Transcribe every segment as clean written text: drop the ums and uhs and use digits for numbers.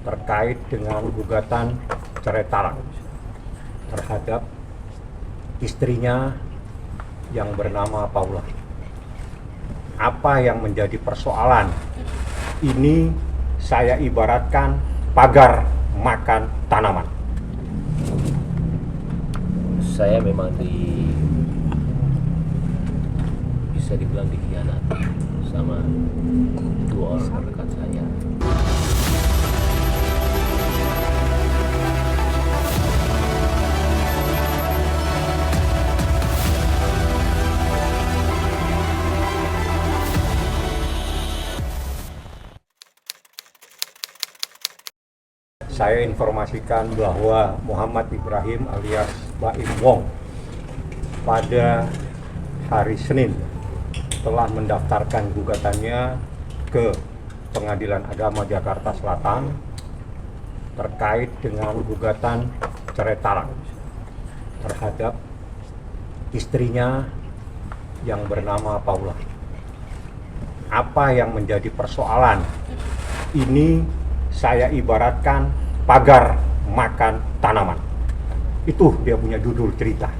terkait dengan gugatan cerai talak terhadap istrinya yang bernama Paula. Apa yang menjadi persoalan ini saya ibaratkan pagar makan tanaman. Saya memang bisa dibilang dikhianati sama dua orang terdekat saya. Saya informasikan bahwa Muhammad Ibrahim alias Baim Wong pada hari Senin telah mendaftarkan gugatannya ke Pengadilan Agama Jakarta Selatan terkait dengan gugatan cerai talak terhadap istrinya yang bernama Paula. Apa yang menjadi persoalan ini saya ibaratkan pagar makan tanaman. Itu dia punya judul cerita.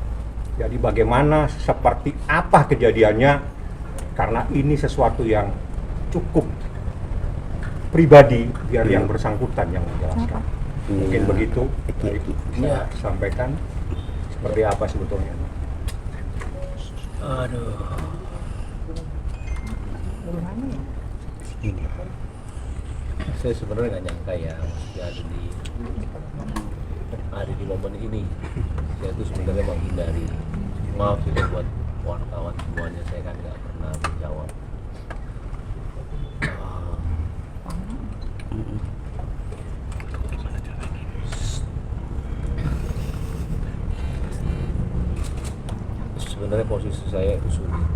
Jadi bagaimana, seperti apa kejadiannya, karena ini sesuatu yang cukup pribadi, biar yang bersangkutan yang menjelaskan. Mungkin begitu, baik, bisa sampaikan seperti apa sebetulnya. Aduh. Saya sebenarnya nggak nyangka ya, maksudnya ada di momen ini. Saya tuh sebenarnya menghindari. Maaf juga buat wartawan semuanya, saya kan nggak pernah menjawab. Sebenarnya posisi saya itu sulit.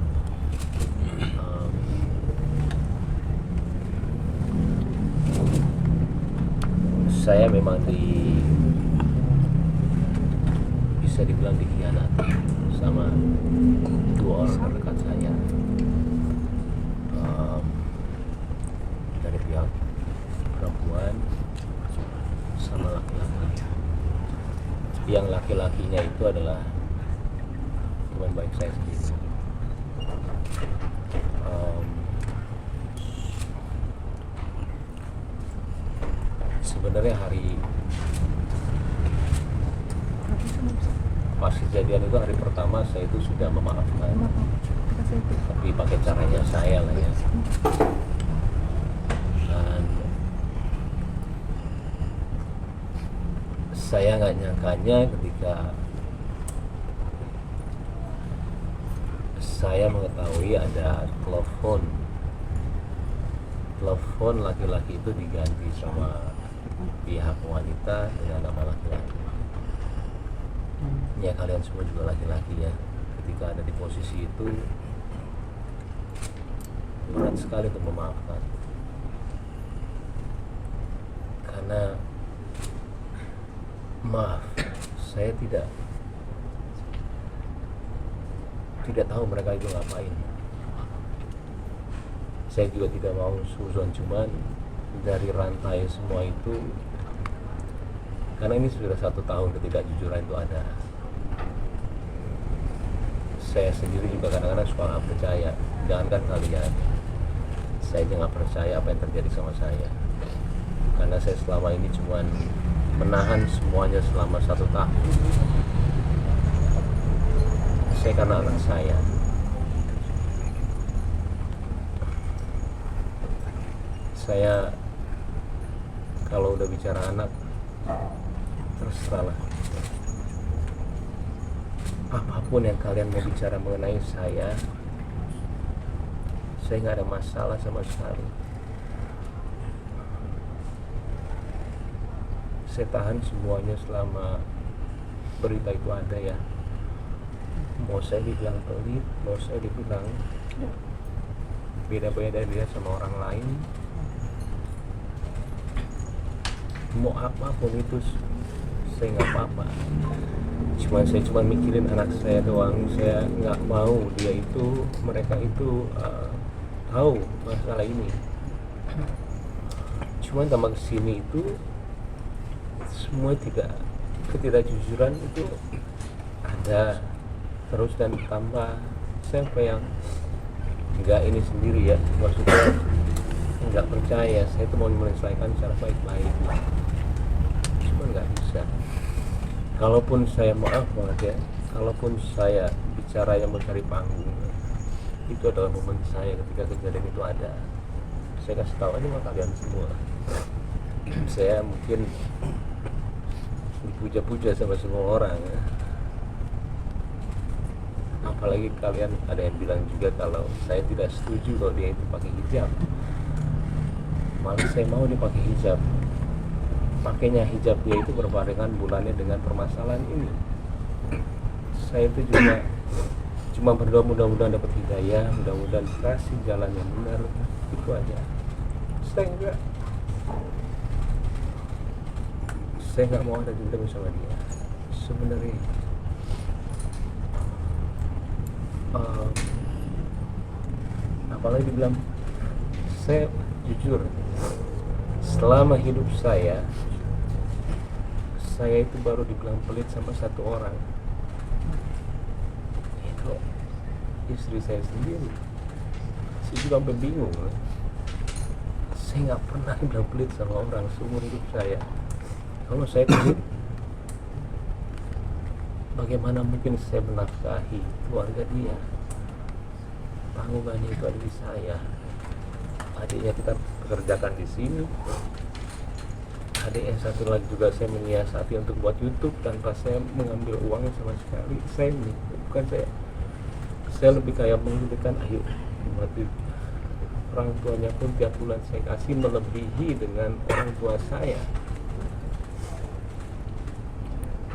Saya memang bisa dibilang dikhianati sama dua orang terdekat saya, dari pihak perempuan sama laki-laki. Yang laki-lakinya itu adalah teman baik saya sendiri. Sebenarnya hari pas kejadian itu, hari pertama saya itu sudah memaafkan, tapi pakai caranya saya lah ya. Dan saya nggak nyangkanya ketika saya mengetahui ada telepon laki-laki itu diganti sama pihak wanita dengan nama laki-laki. Ya kalian semua juga laki-laki ya, ketika ada di posisi itu berat sekali untuk memaafkan, karena maaf, saya tidak tahu mereka itu ngapain. Saya juga tidak mau suzon, cuman dari rantai semua itu, karena ini sudah 1 tahun ketidakjujuran itu ada. Saya sendiri juga kadang-kadang suka nggak percaya, jangankan kalian, saya juga nggak percaya apa yang terjadi sama saya, karena saya selama ini cuman menahan semuanya selama 1 tahun. Saya karena anak saya. Saya kalau udah bicara anak, terserah lah. Apapun yang kalian mau bicara mengenai saya nggak ada masalah sama sekali. Saya tahan semuanya selama berita itu ada ya. Mau saya dibilang pelit, mau saya dibilang beda-beda dia sama orang lain, mau apapun itu saya nggak apa-apa. Saya cuma mikirin anak saya doang. Saya nggak mau mereka itu tahu masalah ini. Cuman tambah kesini itu semua ketidakjujuran itu ada terus, dan tambah siapa yang nggak ini sendiri ya, maksudnya nggak percaya saya itu mau menyelesaikan secara baik-baik, cuma nggak bisa. Kalaupun saya maaf banget ya, kalaupun saya bicara yang mencari panggung, itu adalah momen saya ketika kejadian itu ada. Saya kasih tahu aja sama kalian semua, saya mungkin dipuja-puja sama semua orang ya. Apalagi kalian ada yang bilang juga kalau saya tidak setuju kalau dia itu pakai hijab, malah saya mau dia pakai hijab. Pakainya hijab dia itu berbarengan bulannya dengan permasalahan ini. Saya itu juga cuma berdoa mudah-mudahan dapat hidayah, mudah-mudahan kasih jalan yang benar, itu aja. Saya nggak mau ada dendam sama dia sebenarnya. Apalagi dibilang, saya jujur selama hidup saya itu baru dibilang pelit sama satu orang, itu istri saya sendiri. Saya juga sampai bingung, saya nggak pernah dibilang pelit sama orang seumur hidup saya. Kalau saya pelit, bagaimana mungkin saya menafkahi keluarga dia? Tanggungannya itu ada di saya. Adiknya kita pekerjakan di sini, adik yang satu lagi juga saya menyiasati untuk buat YouTube tanpa saya mengambil uangnya sama sekali. Bukan saya lebih kayak menghidupkan, ayo berarti orang tuanya pun tiap bulan saya kasih melebihi dengan orang tua saya.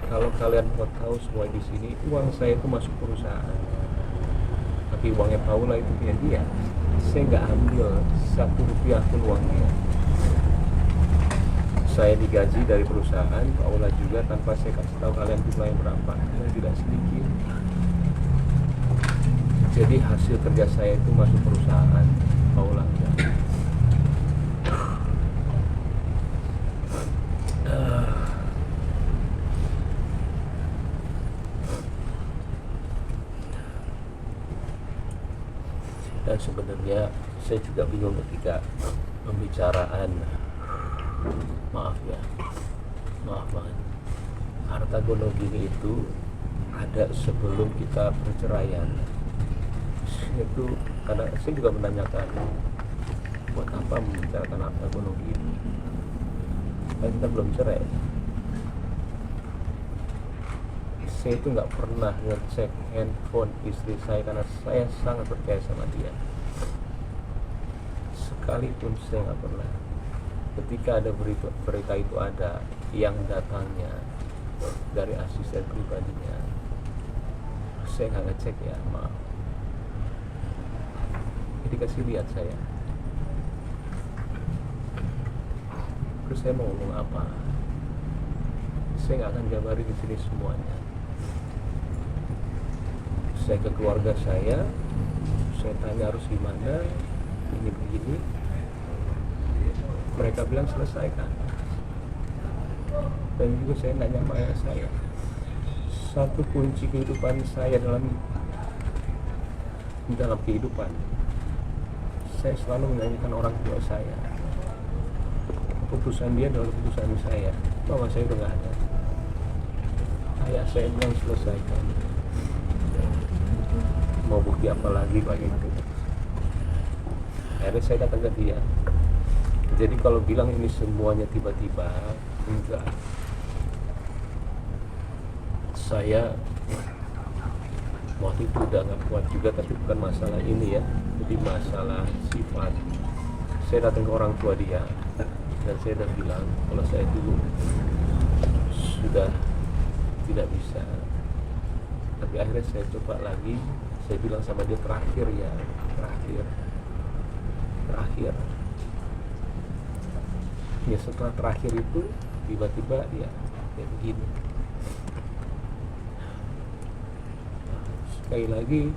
Kalau kalian mau tahu semua di sini, uang saya itu masuk perusahaan, tapi uangnya Paula itu punya dia. Saya nggak ambil satu rupiah pun uangnya. Saya digaji dari perusahaan, Paula juga, tanpa saya kasih tahu kalian jumlahnya berapa, dan tidak sedikit. Jadi hasil kerja saya itu masuk perusahaan, Paula enggak. Dan sebenarnya saya juga bingung ketika pembicaraan, maaf banget, harta gono gini itu ada sebelum kita perceraian. Itu kadang saya juga menanyakan, buat apa membicarakan harta gono gini, kan kita belum cerai. Saya itu nggak pernah ngecek handphone istri saya karena saya sangat percaya sama dia. Sekalipun saya nggak pernah. Ketika ada berita itu ada yang datangnya dari asisten pribadinya, saya nggak ngecek ya, maaf. Jadi kasih lihat saya. Terus saya mau ngomong apa? Saya nggak akan jabarin di sini semuanya. Saya ke keluarga saya tanya harus gimana, ini begini. Mereka bilang selesaikan. Dan juga saya nanya sama ayah saya, satu kunci kehidupan saya dalam kehidupan, saya selalu menyanyikan orang tua saya. Keputusan dia adalah keputusan saya, bahwa saya udah nggak ada. Ayah saya bilang selesaikan. Mau bukti apa lagi Pak itu? Akhirnya saya datang ke dia. Jadi kalau bilang ini semuanya tiba-tiba, enggak. Saya waktu itu udah nggak kuat juga, tapi bukan masalah ini ya, jadi masalah sifat. Saya datang ke orang tua dia dan saya udah bilang kalau saya dulu sudah tidak bisa, tapi akhirnya saya coba lagi. Saya bilang sama dia terakhir ya, terakhir. Ya setelah terakhir itu tiba-tiba dia kayak begini. Sekali lagi,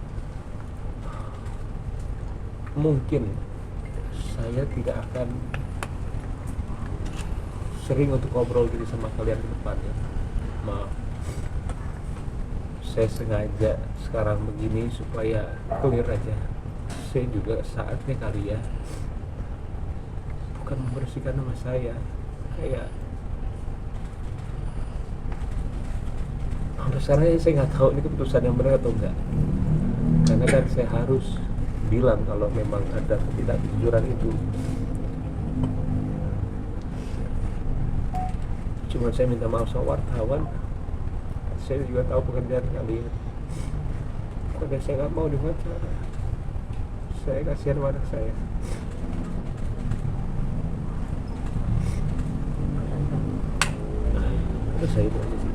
mungkin saya tidak akan sering untuk ngobrol gitu sama kalian ke depannya. Maaf, saya sengaja sekarang begini supaya clear aja. Saya juga saatnya kali ya, bukan membersihkan nama saya, kayak sampai sekarang saya nggak tahu ini keputusan yang benar atau enggak, karena kan saya harus bilang kalau memang ada ketidakjujuran itu. Cuma saya minta maaf sama wartawan, saya juga tahu pekerjaan kalian. Karena saya nggak mau diwawancara, saya kasihan sama anak saya. Terus saya itu aja sih.